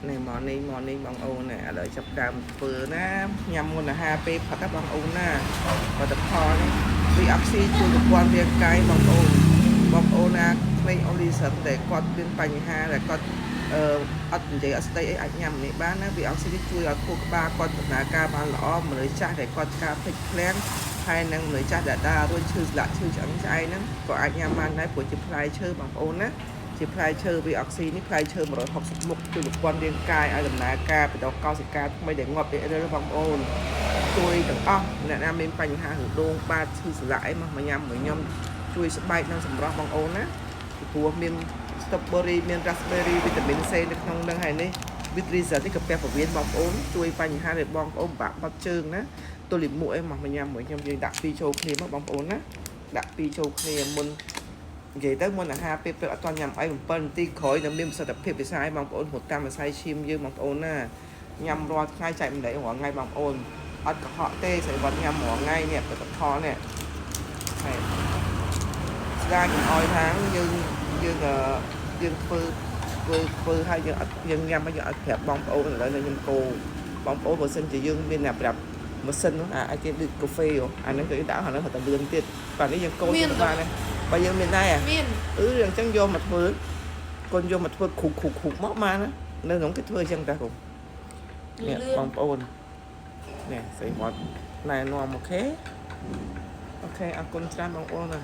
này món này bằng ôn này ở đợi chập đàm vừa na nhằm một là hai pe hoặc các bằng ôn na và tập kho này vì oxy chui được quan viên cái bằng ôn na play only sớm để con viên bành ha là con ở đây ở đây ảnh nhằm này bán vì oxy chui ở khu ba con là ca ba lõ mà lấy cha để con ca phịch plan hai năng lấy cha đã đa rồi chưa lại chưa chẳng ai nữa có ảnh nhằm ăn đấy của chụp lại chơi bằng ôn á chỉ phải chơi vì oxyนี่phải chơi 161จุดความเรียงกายอาดำนาการไปดอก99ไม่ได้งอบเด้อบางโอนช่วยទាំងអស់អ្នកណាមានបញ្ហារោងបាតឈឺស្លាយមកញ៉ាំមួយខ្ញុំជួយស្បែកនិងសម្រស់បងអូនណាពីព្រោះមាន strawberry មាន raspberry វីតាមីន C នៅក្នុងនឹងហើយនេះ Vitriza នេះកាពះពោះវៀនបងប្អូនជួយបញ្ហារបស់បងប្អូនបាក់បាត់ជើងណាទល់លាមកអីមកញ៉ាំមួយខ្ញុំយើងដាក់ពីរចូលគ្នាមកបងប្អូនណាដាក់ពីរចូលគ្នាមុននិយាយទៅមុនអាហារពេលអត់ទាន់ញ៉ាំអី7នាទីក្រោយនឹងមានប្រសិទ្ធភាពវិស័យបងប្អូនហូបតាមវិស័យឈាមយើងបងប្អូនណាញ៉ាំរាល់ថ្ងៃចែកម្លែករាល់ថ្ងៃបងប្អូនអត់កុហកទេស្រីវត្តញ៉ាំរាល់ថ្ងៃនេះផលិតផលនេះហើយស្ដាយកុំអោយថាយើងធ្វើឲ្យយើងញ៉ាំឲ្យយើងអត់ប្រាប់បងប្អូនឥឡូវខ្ញុំគោបងប្អូនបើសិនជាយើងមានតែប្រាប់ម៉ាស៊ីនអាចគេដូចកាហ្វេអាហ្នឹងគេដាក់អាហ្នឹងហៅតែលឿនទៀតបាទនេះយើងកូនទៅបានដែរបើយើងមានដែរមានអញ្ចឹងយកមកធ្វើកូនយកមកធ្វើខុកមកបាននៅក្នុងគេធ្វើអញ្ចឹងតាគូនេះបងប្អូននេះស្រីវត្តណែនាំអូខេអរគុណច្រើនបងប្អូនណា